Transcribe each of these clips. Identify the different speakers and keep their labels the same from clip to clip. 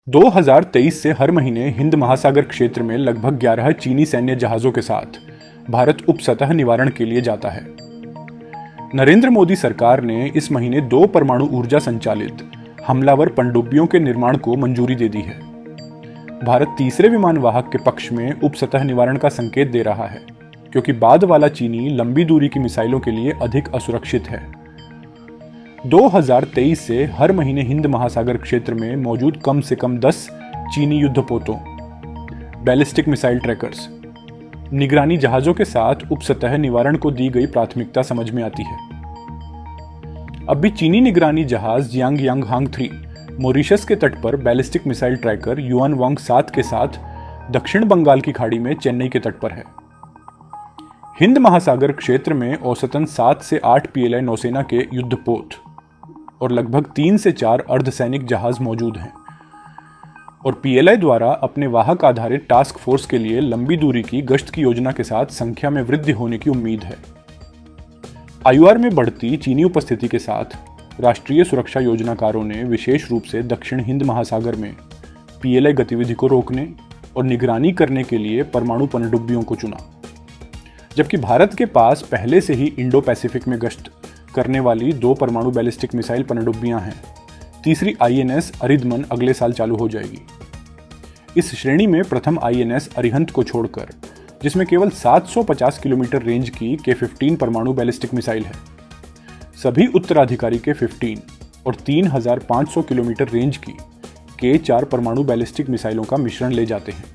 Speaker 1: 2023 से हर महीने हिंद महासागर क्षेत्र में लगभग 11 चीनी सैन्य जहाजों के साथ भारत उपसतह निवारण के लिए जाता है। नरेंद्र मोदी सरकार ने इस महीने 2 परमाणु ऊर्जा संचालित हमलावर पनडुब्बियों के निर्माण को मंजूरी दे दी है। भारत तीसरे विमान वाहक के पक्ष में उपसतह निवारण का संकेत दे रहा है, क्योंकि बाद वाला चीनी लंबी दूरी की मिसाइलों के लिए अधिक असुरक्षित है। 2023 से हर महीने हिंद महासागर क्षेत्र में मौजूद कम से कम 10 चीनी युद्धपोतों, बैलिस्टिक मिसाइल ट्रैकर्स, निगरानी जहाजों के साथ उपसतह निवारण को दी गई प्राथमिकता समझ में आती है। अब भी चीनी निगरानी जहाज जियांग यांग हांग 3 मॉरिशस के तट पर बैलिस्टिक मिसाइल ट्रैकर युआन वांग 7 के साथ दक्षिण बंगाल की खाड़ी में चेन्नई के तट पर है। हिंद महासागर क्षेत्र में औसतन 7 से 8 पीएलआई नौसेना के युद्धपोत और लगभग 3 से 4 अर्धसैनिक जहाज मौजूद हैं, और पीएलआई द्वारा अपने वाहक आधारित टास्क फोर्स के लिए लंबी दूरी की गश्त की योजना के साथ संख्या में वृद्धि होने की उम्मीद है। आईयूआर में बढ़ती चीनी उपस्थिति के साथ राष्ट्रीय सुरक्षा योजनाकारों ने विशेष रूप से दक्षिण हिंद महासागर में पीएलआई गतिविधि को रोकने और निगरानी करने के लिए परमाणु पनडुब्बियों को चुना। जबकि भारत के पास पहले से ही इंडो पैसिफिक में गश्त करने वाली 2 परमाणु बैलिस्टिक मिसाइल पनडुब्बियां हैं। तीसरी आईएनएस अरिदमन अगले साल चालू हो जाएगी। इस श्रेणी में प्रथम आईएनएस अरिहंत को छोड़कर, जिसमें केवल 750 किलोमीटर रेंज की K-15 परमाणु बैलिस्टिक मिसाइल है, सभी उत्तराधिकारी K-15 और 3500 किलोमीटर रेंज की K-4 परमाणु बैलिस्टिक मिसाइलों का मिश्रण ले जाते हैं।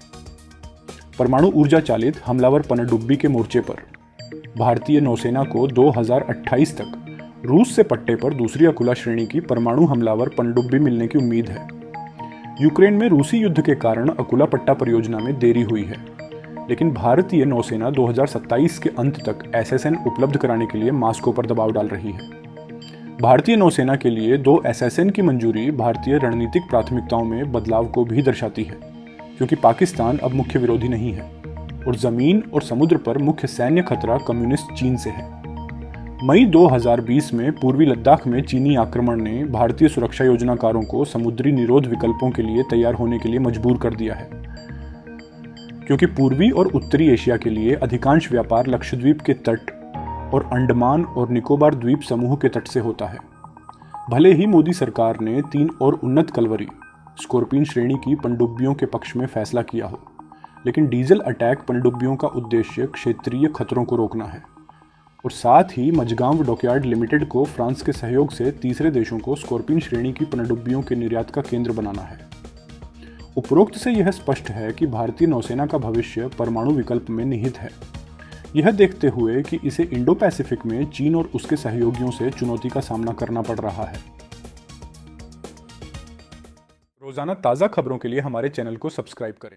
Speaker 1: परमाणु ऊर्जा चालित हमलावर पनडुब्बी के मोर्चे पर भारतीय नौसेना को 2028 तक रूस से पट्टे पर दूसरी अकुला श्रेणी की परमाणु हमलावर पनडुब्बी मिलने की उम्मीद है। यूक्रेन में रूसी युद्ध के कारण अकुला पट्टा परियोजना में देरी हुई है, लेकिन भारतीय नौसेना 2027 के अंत तक एसएसएन उपलब्ध कराने के लिए मास्को पर दबाव डाल रही है। भारतीय नौसेना के लिए 2 एसएसएन की मंजूरी भारतीय रणनीतिक प्राथमिकताओं में बदलाव को भी दर्शाती है, क्योंकि पाकिस्तान अब मुख्य विरोधी नहीं है और जमीन और समुद्र पर मुख्य सैन्य खतरा कम्युनिस्ट चीन से है। मई 2020 में पूर्वी लद्दाख में चीनी आक्रमण ने भारतीय सुरक्षा योजनाकारों को समुद्री निरोध विकल्पों के लिए तैयार होने के लिए मजबूर कर दिया है, क्योंकि पूर्वी और उत्तरी एशिया के लिए अधिकांश व्यापार लक्षद्वीप के तट और अंडमान और निकोबार द्वीप समूह के तट से होता है। भले ही मोदी सरकार ने 3 और उन्नत कलवरी स्कॉर्पियन श्रेणी की पनडुब्बियों के पक्ष में फैसला किया हो, लेकिन डीजल अटैक पनडुब्बियों का उद्देश्य क्षेत्रीय खतरों को रोकना है और साथ ही मझगांव डॉकयार्ड लिमिटेड को फ्रांस के सहयोग से तीसरे देशों को स्कॉर्पियन श्रेणी की पनडुब्बियों के निर्यात का केंद्र बनाना है। उपरोक्त से यह स्पष्ट है कि भारतीय नौसेना का भविष्य परमाणु विकल्प में निहित है, यह देखते हुए कि इसे इंडो पैसिफिक में चीन और उसके सहयोगियों से चुनौती का सामना करना पड़ रहा है। रोजाना ताज़ा खबरों के लिए हमारे चैनल को सब्सक्राइब करें।